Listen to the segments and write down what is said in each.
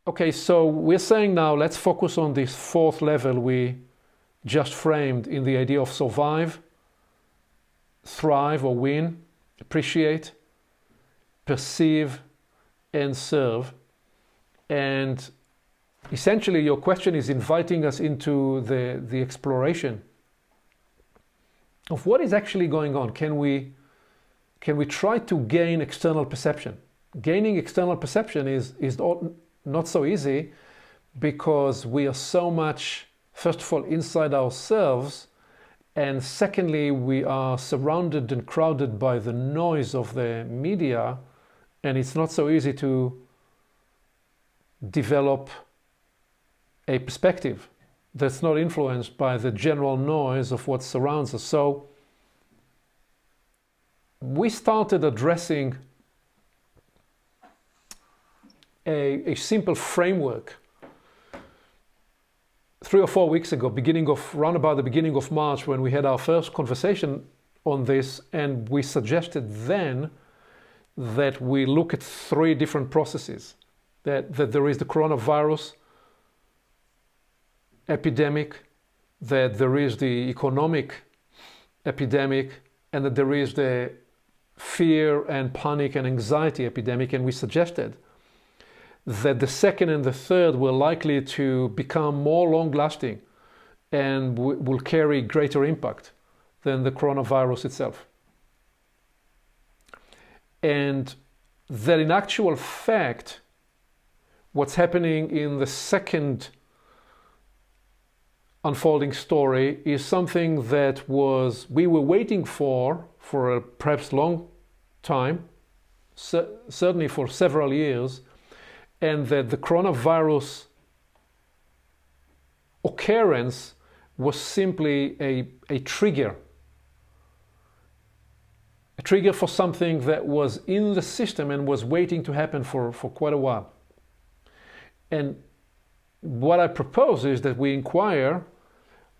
Okay, so we're saying now let's focus on this fourth level we just framed in the idea of survive, thrive or win, appreciate, perceive, and serve. And essentially your question is inviting us into the exploration of what is actually going on. Can we try to gain external perception? Gaining external perception is not so easy because we are so much, first of all, inside ourselves, and secondly, we are surrounded and crowded by the noise of the media, and it's not so easy to develop a perspective that's not influenced by the general noise of what surrounds us. So we started addressing a simple framework 3 or 4 weeks ago, round about the beginning of March, when we had our first conversation on this, and we suggested then that we look at 3 different processes. That there is the coronavirus epidemic, that there is the economic epidemic, and that there is the fear and panic and anxiety epidemic. And we suggested that the second and the third were likely to become more long-lasting and will carry greater impact than the coronavirus itself. And that in actual fact, what's happening in the second unfolding story is something that we were waiting for a perhaps long time, certainly for several years, and that the coronavirus occurrence was simply a trigger for something that was in the system and was waiting to happen for quite a while. And what I propose is that we inquire,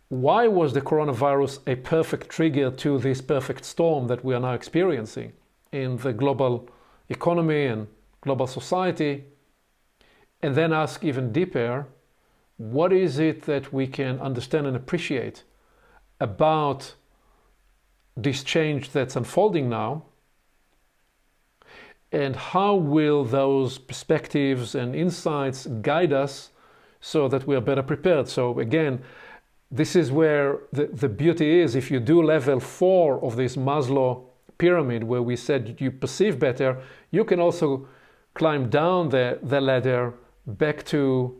why was the coronavirus a perfect trigger to this perfect storm that we are now experiencing in the global economy and global society? And then ask even deeper, what is it that we can understand and appreciate about this change that's unfolding now? And how will those perspectives and insights guide us so that we are better prepared? So again, this is where the beauty is. If you do level 4 of this Maslow pyramid, where we said you perceive better, you can also climb down the ladder back to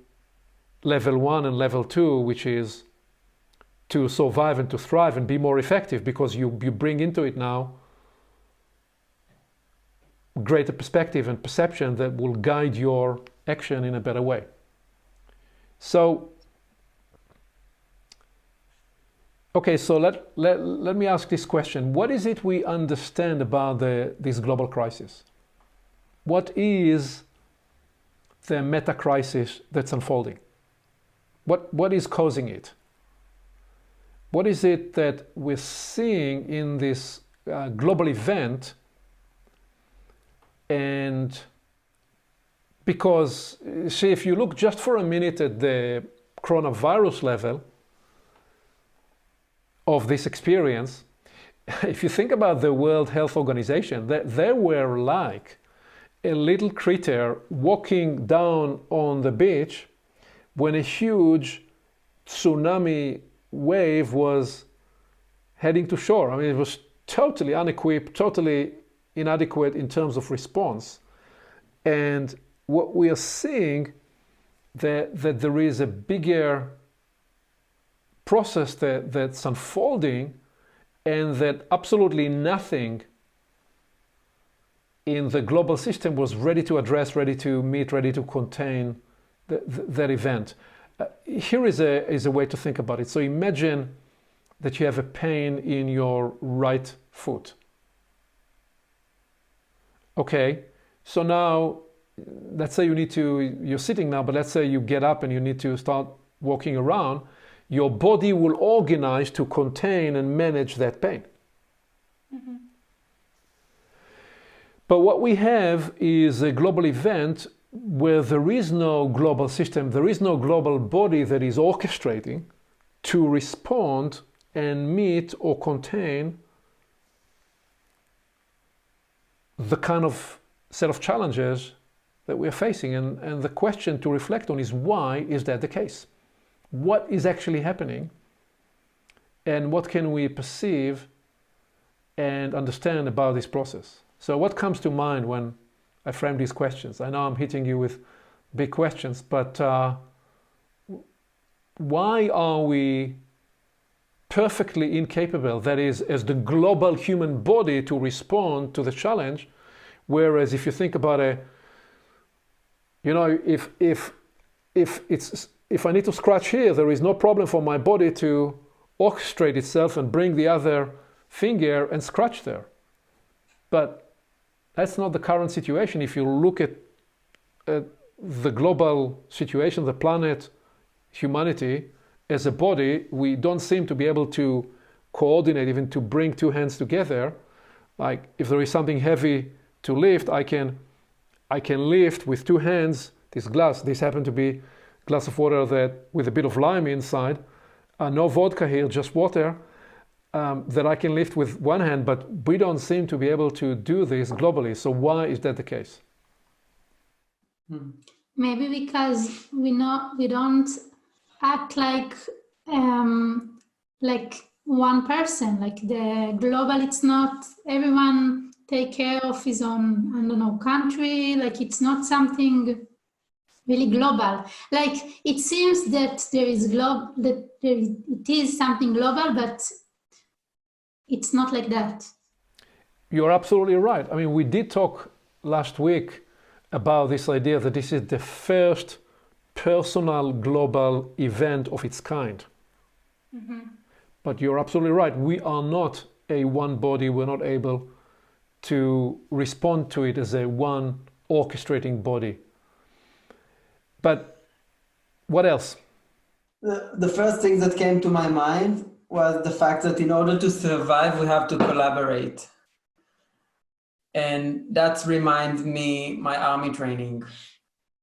level 1 and level 2, which is to survive and to thrive and be more effective, because you bring into it now greater perspective and perception that will guide your action in a better way. So, okay, so let me ask this question. What is it we understand about this global crisis? What is the meta-crisis that's unfolding? What is causing it? What is it that we're seeing in this global event? And because, see, if you look just for a minute at the coronavirus level of this experience, if you think about the World Health Organization, they were like a little critter walking down on the beach when a huge tsunami wave was heading to shore. I mean, it was totally unequipped, totally inadequate in terms of response. And what we are seeing that there is a bigger process that's unfolding, and that absolutely nothing in the global system was ready to address, ready to meet, ready to contain that event. Here is a way to think about it. So imagine that you have a pain in your right foot. Okay, so now let's say you're sitting now, but let's say you get up and you need to start walking around. Your body will organize to contain and manage that pain. Mm-hmm. But what we have is a global event where there is no global system, there is no global body that is orchestrating to respond and meet or contain the kind of set of challenges that we're facing. And the question to reflect on is, why is that the case? What is actually happening? And what can we perceive and understand about this process? So what comes to mind when I frame these questions? I know I'm hitting you with big questions, but why are we perfectly incapable, that is, as the global human body, to respond to the challenge? Whereas if you think about if I need to scratch here, there is no problem for my body to orchestrate itself and bring the other finger and scratch there. But that's not the current situation. If you look at the global situation, the planet, humanity, as a body, we don't seem to be able to coordinate, even to bring two hands together. Like if there is something heavy to lift, I can lift with two hands this glass. This happened to be a glass of water that with a bit of lime inside, no vodka here, just water, that I can lift with one hand, but we don't seem to be able to do this globally. So why is that the case? Maybe because we don't act like one person. Like the global, it's not everyone take care of his own, I don't know, country. Like it's not something really global. Like it seems that it is something global, but it's not like that. You're absolutely right. I mean, we did talk last week about this idea that this is the first personal global event of its kind. Mm-hmm. But you're absolutely right. We are not a one body. We're not able to respond to it as a one orchestrating body. But what else? The first thing that came to my mind was the fact that in order to survive, we have to collaborate. And that reminds me my army training.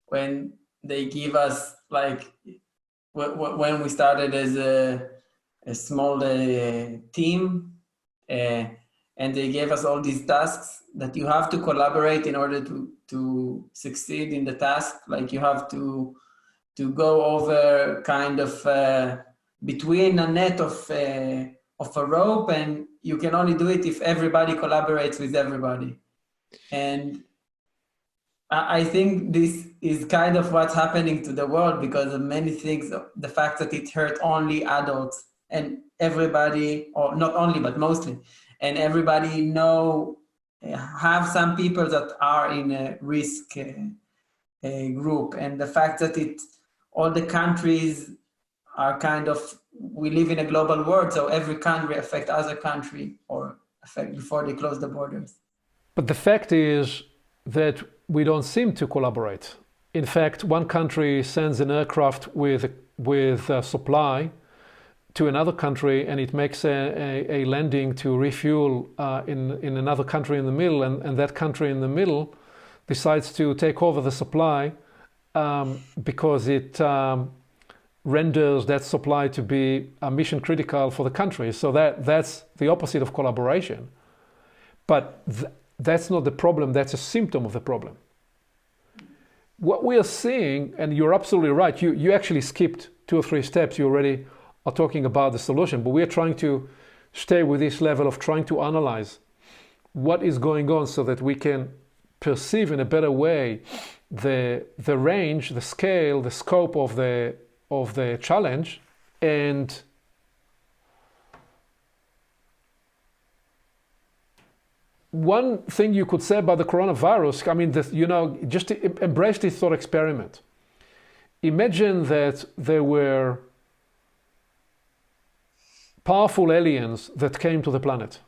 When they give us, like, when we started as a small team, and they gave us all these tasks that you have to collaborate in order to succeed in the task. Like you have to go over kind of between a net of a rope, and you can only do it if everybody collaborates with everybody. And I think this is kind of what's happening to the world because of many things. The fact that it hurt only adults and everybody, or not only, but mostly, and everybody have some people that are in a risk group. And the fact that all the countries are kind of, we live in a global world, so every country affects other country or affect before they close the borders. But the fact is that we don't seem to collaborate. In fact, one country sends an aircraft with supply to another country, and it makes a landing to refuel in another country in the middle, and that country in the middle decides to take over the supply because it renders that supply to be mission critical for the country. So that's the opposite of collaboration. But that's not the problem, that's a symptom of the problem. What we are seeing, and you're absolutely right, you actually skipped 2 or 3 steps, you already are talking about the solution, but we are trying to stay with this level of trying to analyze what is going on so that we can perceive in a better way the range, the scale, the scope of the challenge. And one thing you could say about the coronavirus, I mean, just embrace this thought experiment. Imagine that there were powerful aliens that came to the planet.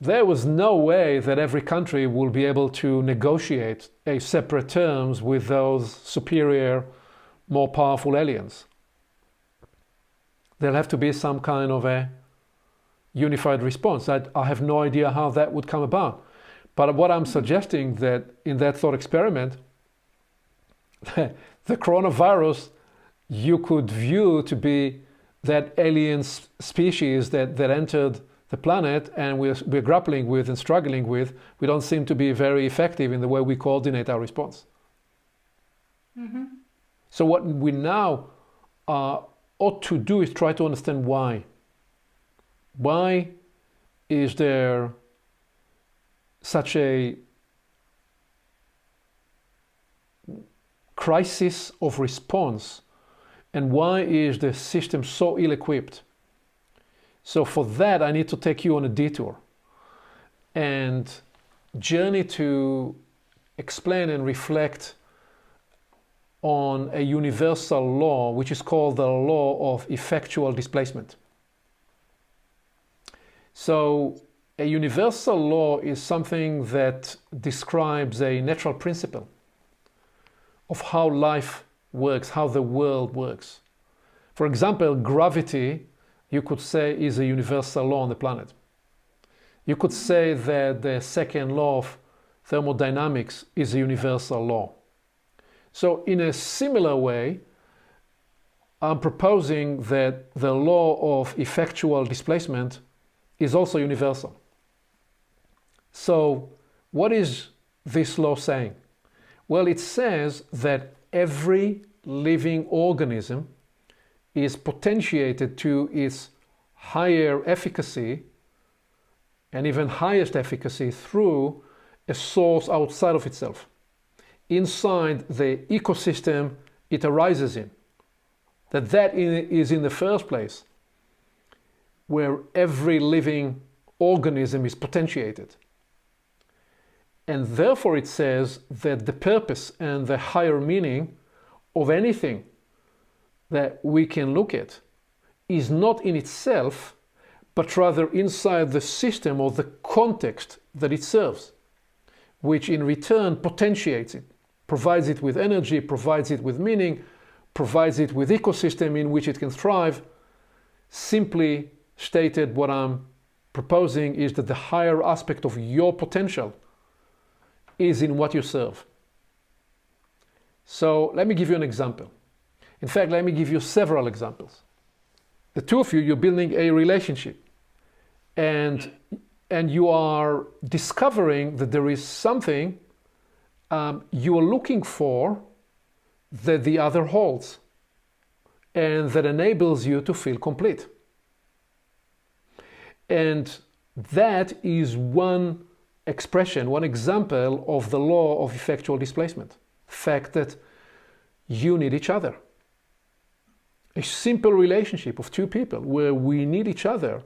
There was no way that every country will be able to negotiate a separate terms with those superior, more powerful aliens. There'll have to be some kind of a unified response. I have no idea how that would come about. But what I'm suggesting that in that thought experiment, the coronavirus you could view to be that alien species that entered the planet and we're grappling with and struggling with. We don't seem to be very effective in the way we coordinate our response. Mm-hmm. So what we now ought to do is try to understand why. Why is there such a crisis of response, and why is the system so ill-equipped? So for that, I need to take you on a detour and journey to explain and reflect on a universal law, which is called the law of effectual displacement. So a universal law is something that describes a natural principle of how life works, how the world works. For example, gravity, you could say, is a universal law on the planet. You could say that the second law of thermodynamics is a universal law. So in a similar way, I'm proposing that the law of effectual displacement is also universal. So what is this law saying? Well, it says that every living organism is potentiated to its higher efficacy and even highest efficacy through a source outside of itself, inside the ecosystem it arises in. That is in the first place where every living organism is potentiated. And therefore it says that the purpose and the higher meaning of anything that we can look at is not in itself, but rather inside the system or the context that it serves, which in return potentiates it, provides it with energy, provides it with meaning, provides it with ecosystem in which it can thrive. Simply stated, what I'm proposing is that the higher aspect of your potential is in what you serve. So let me give you an example. In fact, let me give you several examples. The two of you, you're building a relationship, and you are discovering that there is something you are looking for that the other holds, and that enables you to feel complete. And that is one expression, one example of the law of effectual displacement. The fact that you need each other. A simple relationship of two people where we need each other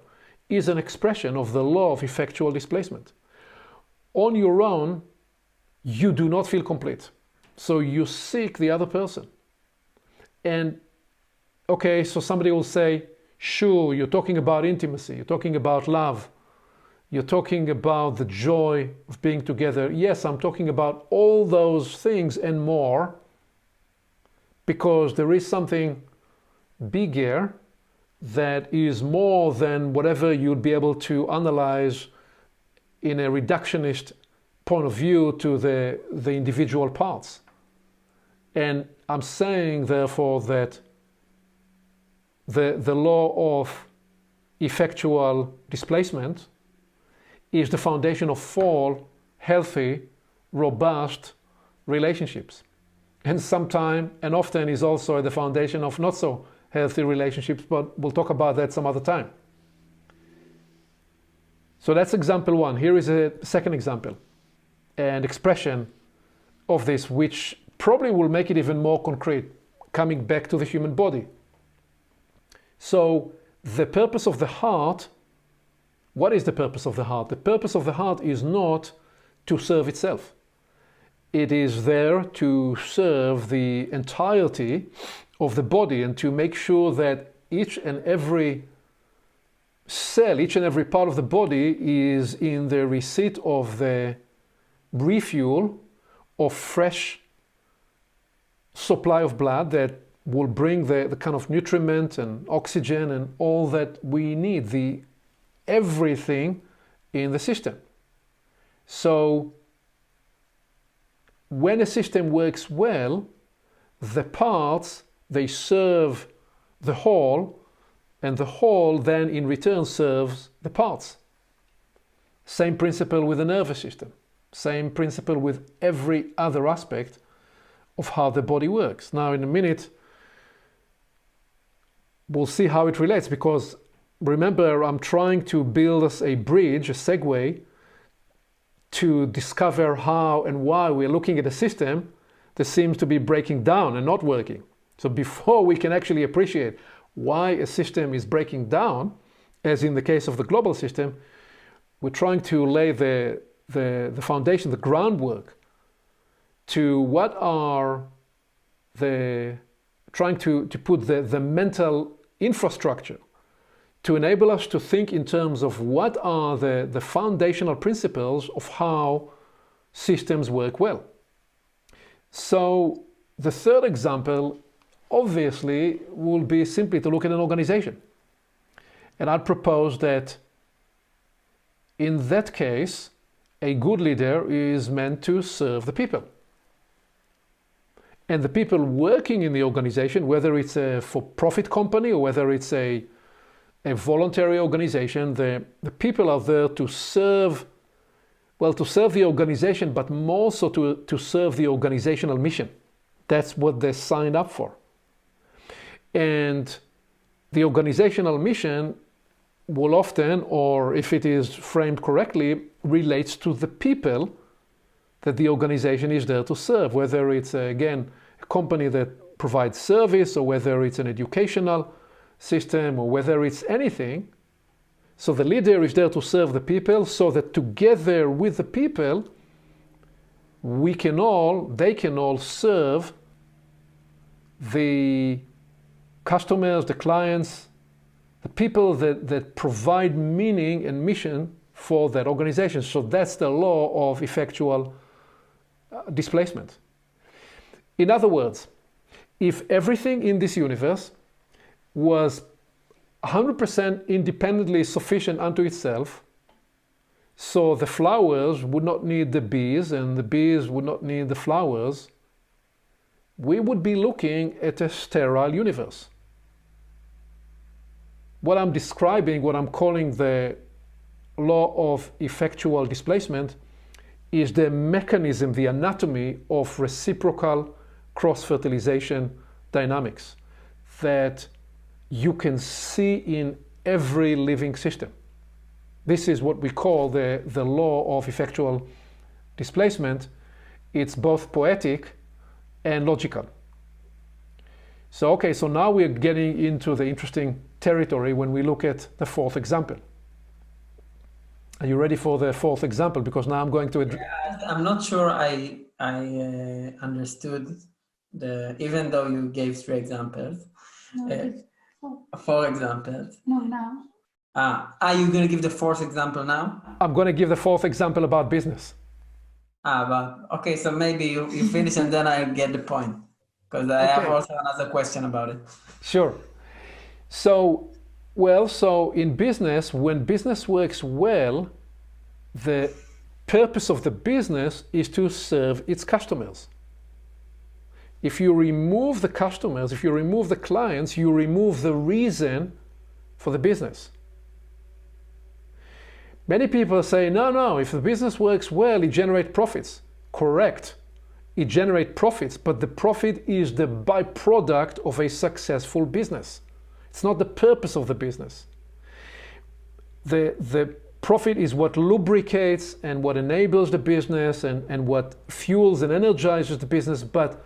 is an expression of the law of effectual displacement. On your own, you do not feel complete. So you seek the other person. And okay, so somebody will say, sure, you're talking about intimacy, you're talking about love, you're talking about the joy of being together. Yes, I'm talking about all those things and more, because there is something bigger that is more than whatever you'd be able to analyze in a reductionist point of view to the individual parts. And I'm saying, therefore, that the law of effectual displacement is the foundation of all healthy, robust relationships. And sometimes and often is also at the foundation of not so healthy relationships, but we'll talk about that some other time. So that's example one. Here is a second example and expression of this, which probably will make it even more concrete, coming back to the human body. So the purpose of the heart, what is the purpose of the heart? The purpose of the heart is not to serve itself. It is there to serve the entirety of the body and to make sure that each and every cell, each and every part of the body is in the receipt of the refuel of fresh supply of blood that will bring the kind of nutriment and oxygen and all that we need, everything in the system. So when a system works well, the parts, they serve the whole, and the whole then in return serves the parts. Same principle with the nervous system. Same principle with every other aspect of how the body works. Now in a minute, we'll see how it relates, because remember, I'm trying to build us a bridge, a segue, to discover how and why we're looking at a system that seems to be breaking down and not working. So before we can actually appreciate why a system is breaking down, as in the case of the global system, we're trying to lay the foundation, the groundwork to what are trying to put the mental infrastructure to enable us to think in terms of what are the foundational principles of how systems work well. So the third example, obviously, will be simply to look at an organization. And I'd propose that in that case, a good leader is meant to serve the people. And the people working in the organization, whether it's a for-profit company or whether it's a voluntary organization, the people are there to serve, well, to serve the organization, but more so to serve the organizational mission. That's what they signed up for. And the organizational mission will often, or if it is framed correctly, relates to the people that the organization is there to serve, whether it's, again, a company that provides service, or whether it's an educational system, or whether it's anything. So the leader is there to serve the people, so that together with the people, they can all serve the customers, the clients, the people that provide meaning and mission for that organization. So that's the law of effectual displacement. In other words, if everything in this universe was 100% independently sufficient unto itself, so the flowers would not need the bees and the bees would not need the flowers, we would be looking at a sterile universe. What I'm describing, what I'm calling the law of effectual displacement, is the mechanism, the anatomy of reciprocal cross-fertilization dynamics that you can see in every living system. This is what we call the law of effectual displacement. It's both poetic and logical. So, okay, so now we're getting into the interesting territory when we look at the fourth example. Are you ready for the fourth example? Because now I'm going to... I'm not sure I understood even though you gave 3 examples. No, 4 examples. no, now. Are you going to give the 4th example now? I'm going to give the 4th example about business. But okay, so maybe you finish and then I'll get the point, because I have also another question about it. Sure. So in business, when business works well, the purpose of the business is to serve its customers. If you remove the customers, if you remove the clients, you remove the reason for the business. Many people say, no, if the business works well, it generates profits. Correct. It generates profits, but the profit is the byproduct of a successful business. It's not the purpose of the business. The profit is what lubricates and what enables the business and what fuels and energizes the business. But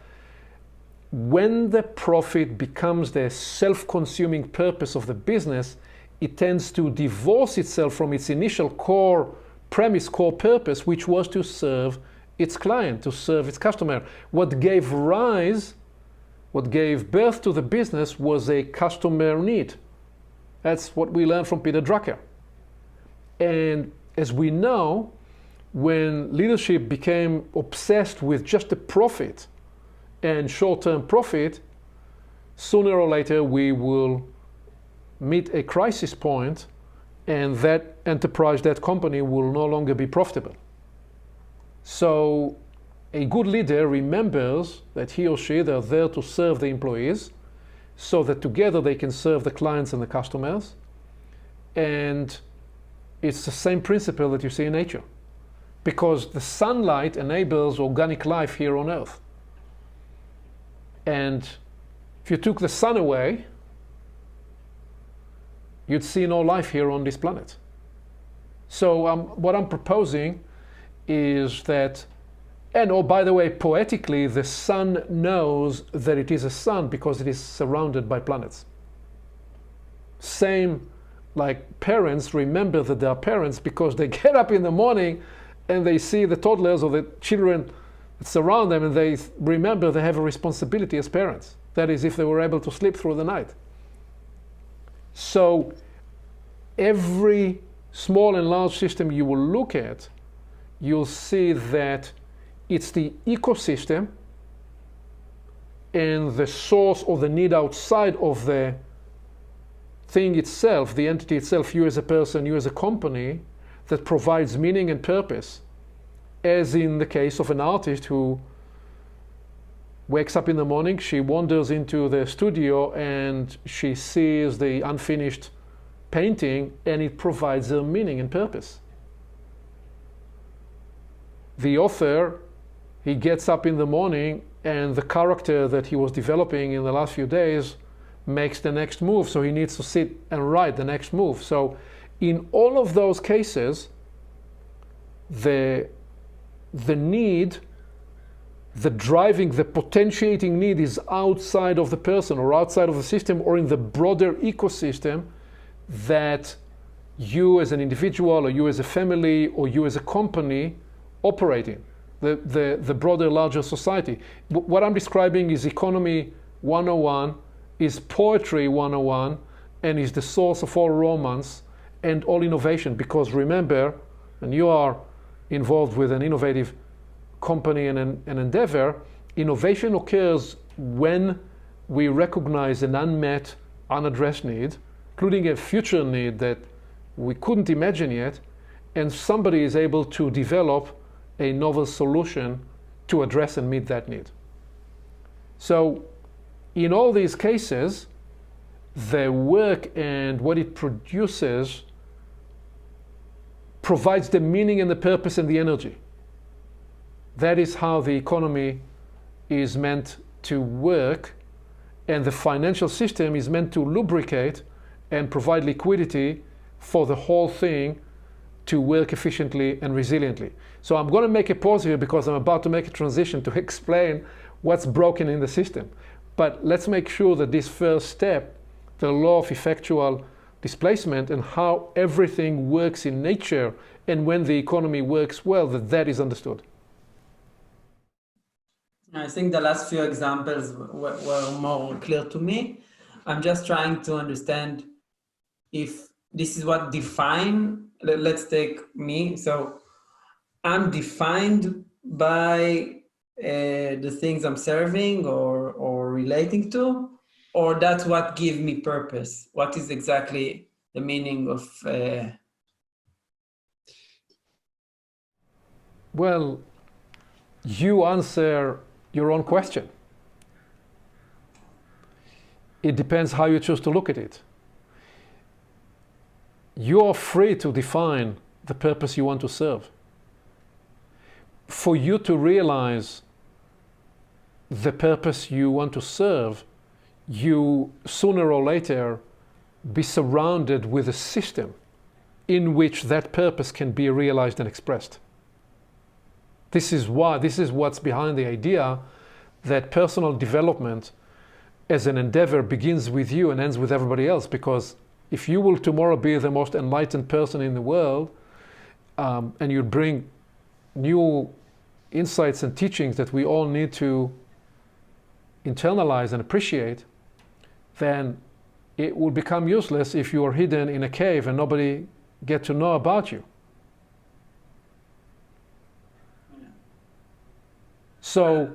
when the profit becomes the self-consuming purpose of the business, it tends to divorce itself from its initial core premise, core purpose, which was to serve its client, to serve its customer. What gave birth to the business was a customer need. That's what we learned from Peter Drucker. And as we know, when leadership became obsessed with just the profit and short-term profit, sooner or later we will meet a crisis point, and that enterprise, that company will no longer be profitable. So a good leader remembers that he or she, they're there to serve the employees so that together they can serve the clients and the customers. And it's the same principle that you see in nature, because the sunlight enables organic life here on Earth. And if you took the sun away, you'd see no life here on this planet. So what I'm proposing is that, and oh, by the way, poetically, the sun knows that it is a sun because it is surrounded by planets. Same like parents remember that they are parents because they get up in the morning and they see the toddlers or the children that surround them, and they remember they have a responsibility as parents. That is, if they were able to sleep through the night. So every small and large system you will look at, you'll see that it's the ecosystem and the source or the need outside of the thing itself, the entity itself, you as a person, you as a company, that provides meaning and purpose, as in the case of an artist who wakes up in the morning, she wanders into the studio and she sees the unfinished painting, and it provides her meaning and purpose. The author, he gets up in the morning and the character that he was developing in the last few days makes the next move, so he needs to sit and write the next move. So in all of those cases, the need, the driving, the potentiating need is outside of the person or outside of the system or in the broader ecosystem that you as an individual or you as a family or you as a company operate in, the broader, larger society. What I'm describing is economy 101, is poetry 101, and is the source of all romance and all innovation. Because remember, and you are involved with an innovative company and an endeavor, innovation occurs when we recognize an unmet, unaddressed need, including a future need that we couldn't imagine yet, and somebody is able to develop a novel solution to address and meet that need. So in all these cases, the work and what it produces provides the meaning and the purpose and the energy. That is how the economy is meant to work, and the financial system is meant to lubricate and provide liquidity for the whole thing to work efficiently and resiliently. So I'm going to make a pause here because I'm about to make a transition to explain what's broken in the system. But let's make sure that this first step, the law of effectual displacement and how everything works in nature and when the economy works well, that is understood. I think the last few examples were more clear to me. I'm just trying to understand if this is what define, let's take me. So I'm defined by the things I'm serving or relating to, or that's what gives me purpose? What is exactly the meaning of? Well, you answer your own question. It depends how you choose to look at it. You are free to define the purpose you want to serve. For you to realize the purpose you want to serve, you sooner or later be surrounded with a system in which that purpose can be realized and expressed. This is what's behind the idea that personal development as an endeavor begins with you and ends with everybody else. Because if you will tomorrow be the most enlightened person in the world, and you bring new insights and teachings that we all need to internalize and appreciate, then it will become useless if you are hidden in a cave and nobody get to know about you. So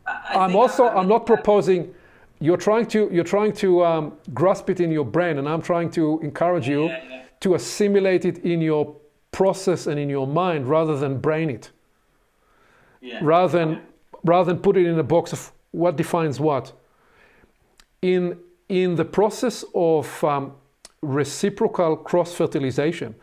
I'm not proposing, you're trying to grasp it in your brain, and I'm trying to encourage you to assimilate it in your process and in your mind rather than brain it. rather than put it in a box of what defines what. In the process of reciprocal cross-fertilization,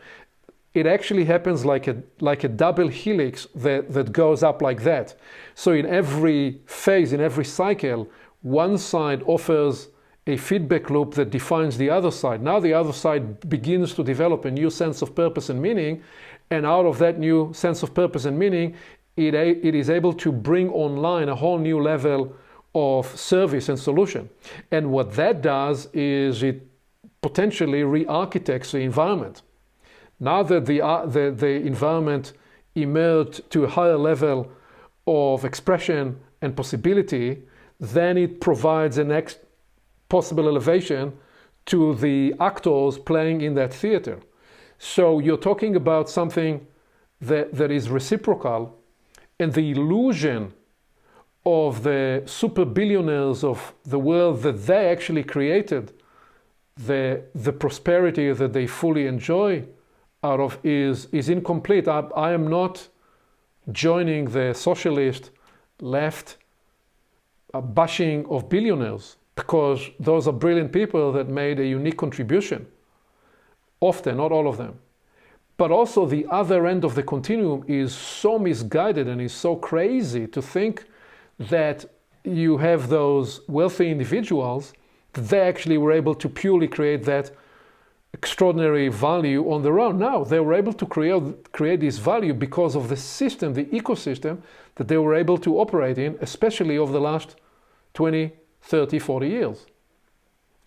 it actually happens like a double helix that goes up like that. So in every phase, in every cycle, one side offers a feedback loop that defines the other side. Now the other side begins to develop a new sense of purpose and meaning, and out of that new sense of purpose and meaning, it is able to bring online a whole new level of service and solution. And what that does is it potentially re-architects the environment. Now that the environment emerged to a higher level of expression and possibility, then it provides a next possible elevation to the actors playing in that theater. So you're talking about something that is reciprocal, and the illusion of the super billionaires of the world that they actually created, the prosperity that they fully enjoy out of is incomplete. I am not joining the socialist left bashing of billionaires, because those are brilliant people that made a unique contribution. Often, not all of them. But also the other end of the continuum is so misguided and is so crazy to think that you have those wealthy individuals that they actually were able to purely create that extraordinary value on their own. No, they were able to create this value because of the system, the ecosystem that they were able to operate in, especially over the last 20, 30, 40 years.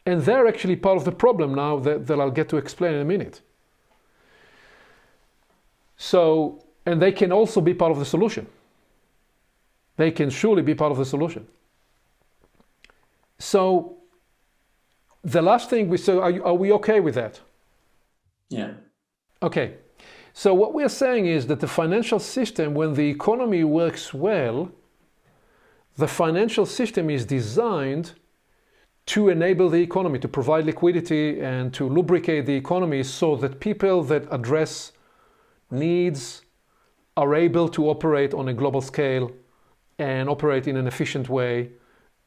And they're actually part of the problem now that I'll get to explain in a minute. So, and they can also be part of the solution. They can surely be part of the solution. So, the last thing we said, are we okay with that? Yeah. Okay. So what we're saying is that the financial system, when the economy works well, the financial system is designed to enable the economy, to provide liquidity and to lubricate the economy so that people that address needs are able to operate on a global scale and operate in an efficient way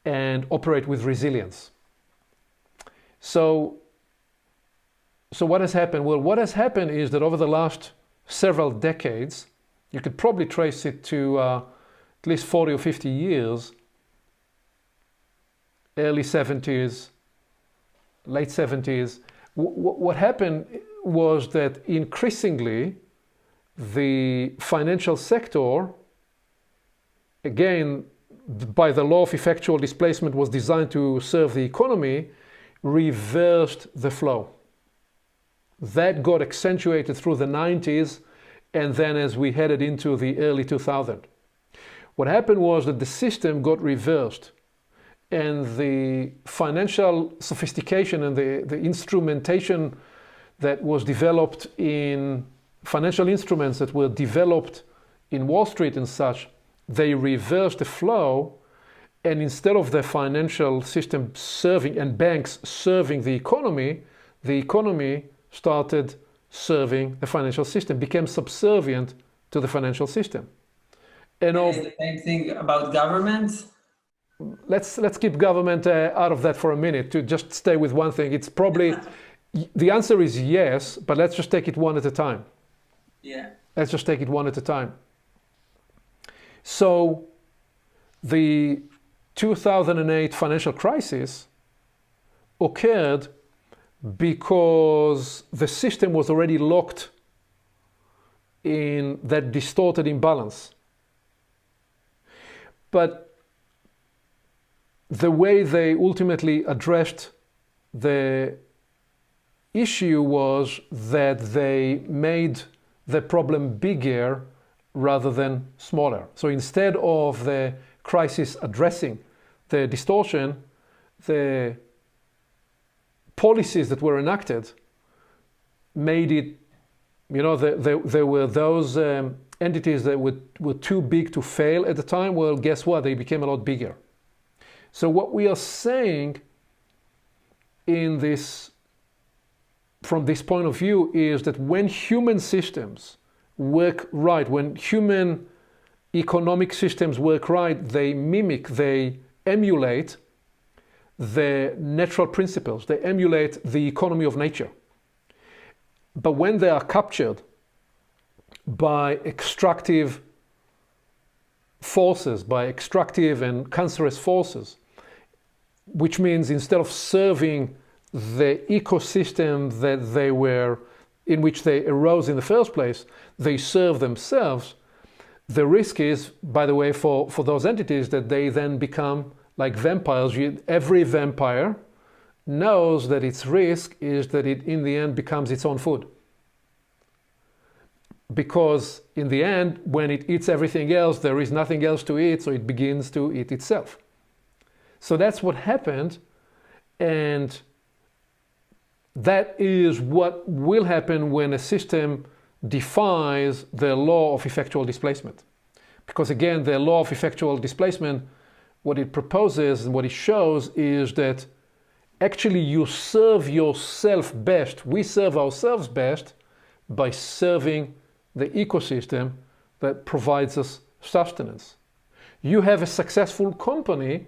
and operate with resilience. So what has happened? Well, what has happened is that over the last several decades, you could probably trace it to at least 40 or 50 years, early 70s, late 70s, what happened was that increasingly the financial sector, again, by the law of effectual displacement, was designed to serve the economy, reversed the flow. That got accentuated through the 90s, and then as we headed into the early 2000s. What happened was that the system got reversed, and the financial sophistication and the instrumentation that was developed in financial instruments that were developed in Wall Street and such, they reversed the flow. And instead of the financial system serving and banks serving the economy started serving the financial system, became subservient to the financial system. And it's the same thing about government. Let's keep government out of that for a minute, to just stay with one thing. It's probably, the answer is yes, but let's just take it one at a time. Yeah. Let's just take it one at a time. So the 2008 financial crisis occurred because the system was already locked in that distorted imbalance. But the way they ultimately addressed the issue was that they made the problem bigger rather than smaller. So instead of the crisis addressing the distortion, the policies that were enacted made it, there were those entities that were too big to fail at the time. Well, guess what? They became a lot bigger. So what we are saying in this, from this point of view, is that when human systems work right, when human economic systems work right, they mimic, they emulate the natural principles, they emulate the economy of nature. But when they are captured by extractive forces, by extractive and cancerous forces, which means instead of serving the ecosystem that they were, in which they arose in the first place, they serve themselves, the risk is, by the way, for those entities that they then become like vampires. Every vampire knows that its risk is that it in the end becomes its own food. Because in the end, when it eats everything else, there is nothing else to eat, so it begins to eat itself. So that's what happened, and that is what will happen when a system defies the law of effectual displacement. Because again, the law of effectual displacement, what it proposes and what it shows is that actually you serve yourself best, we serve ourselves best by serving the ecosystem that provides us sustenance. You have a successful company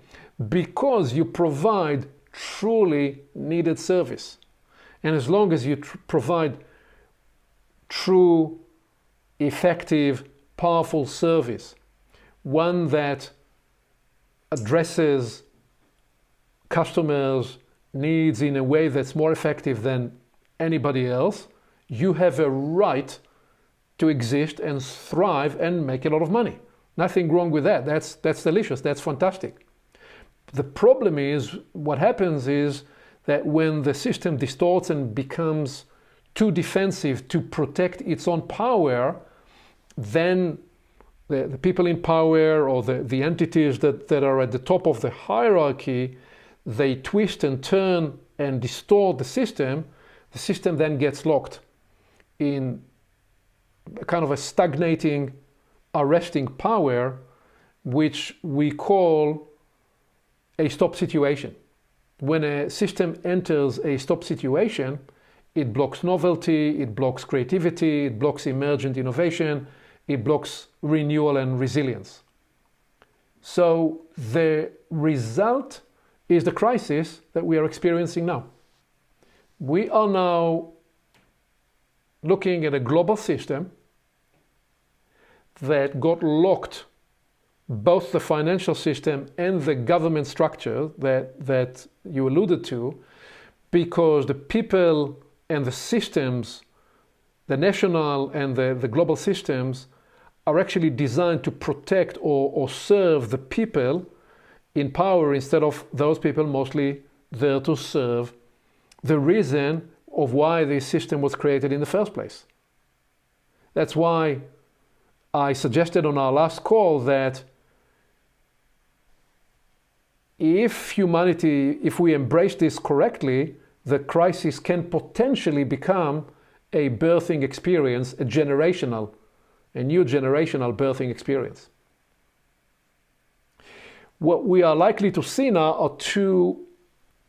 because you provide truly needed service. And as long as you provide true, effective, powerful service, one that addresses customers' needs in a way that's more effective than anybody else, you have a right to exist and thrive and make a lot of money. Nothing wrong with that. That's delicious. That's fantastic. The problem is, what happens is that when the system distorts and becomes too defensive to protect its own power, then the people in power or the entities that are at the top of the hierarchy, they twist and turn and distort the system then gets locked in kind of a stagnating, arresting power, which we call a stop situation. When a system enters a stop situation, it blocks novelty, it blocks creativity, it blocks emergent innovation, it blocks renewal and resilience. So the result is the crisis that we are experiencing now. We are now looking at a global system that got locked, both the financial system and the government structure that you alluded to, because the people and the systems, the national and the global systems, are actually designed to protect or serve the people in power instead of those people mostly there to serve the reason of why this system was created in the first place. That's why I suggested on our last call that if we embrace this correctly, the crisis can potentially become a birthing experience, a new generational birthing experience. What we are likely to see now are two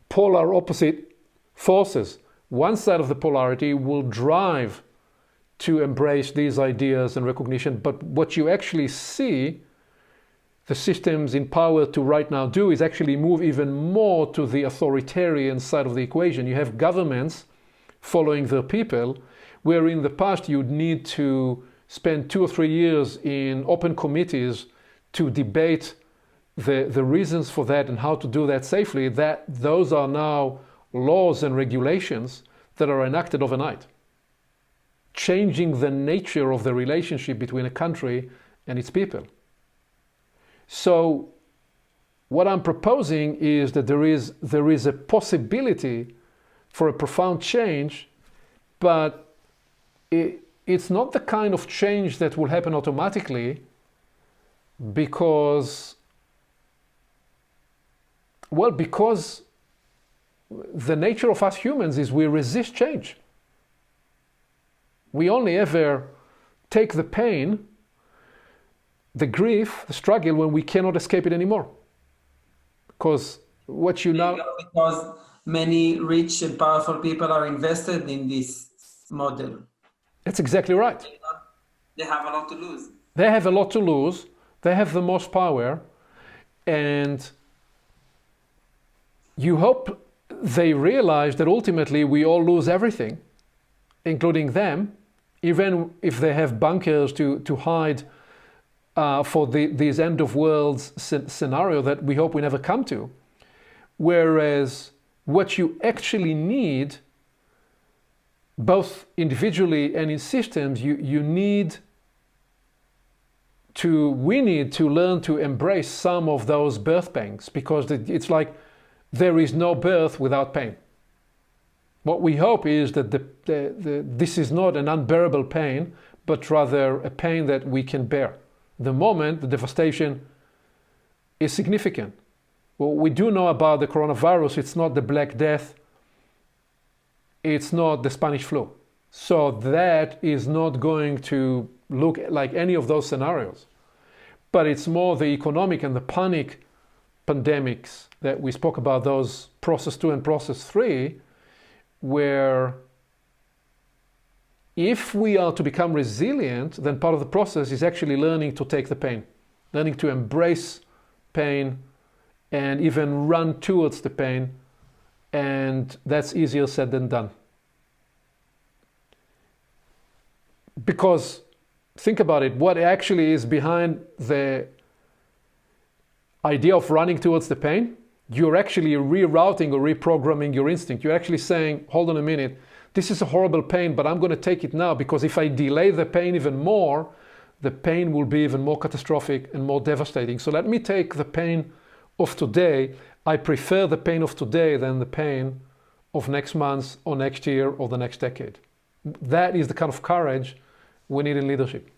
polar opposite forces. One side of the polarity will drive to embrace these ideas and recognition, but what you actually see the systems in power to right now do is actually move even more to the authoritarian side of the equation. You have governments following their people, where in the past you'd need to spend 2 or 3 years in open committees to debate the reasons for that and how to do that safely. Those are now laws and regulations that are enacted overnight, changing the nature of the relationship between a country and its people. So what I'm proposing is that there is a possibility for a profound change, but it's not the kind of change that will happen automatically, because the nature of us humans is we resist change. We only ever take the pain, the grief, the struggle, when we cannot escape it anymore. Because because many rich and powerful people are invested in this model. That's exactly right. They have a lot to lose. They have a lot to lose, They have the most power, and you hope they realize that ultimately we all lose everything, including them, even if they have bunkers to hide for these end of worlds scenario that we hope we never come to. Whereas what you actually need, both individually and in systems, we need to learn to embrace some of those birth pangs, because it's like there is no birth without pain. What we hope is that this is not an unbearable pain, but rather a pain that we can bear. The moment the devastation is significant. What we do know about the coronavirus, it's not the Black Death, it's not the Spanish flu. So that is not going to look like any of those scenarios. But it's more the economic and the panic pandemics that we spoke about, those process 2 and process 3, where if we are to become resilient, then part of the process is actually learning to take the pain, learning to embrace pain and even run towards the pain. And that's easier said than done. Because think about it, what actually is behind the idea of running towards the pain? You're actually rerouting or reprogramming your instinct. You're actually saying, hold on a minute, this is a horrible pain, but I'm going to take it now, because if I delay the pain even more, the pain will be even more catastrophic and more devastating. So let me take the pain of today. I prefer the pain of today than the pain of next month or next year or the next decade. That is the kind of courage we need in leadership.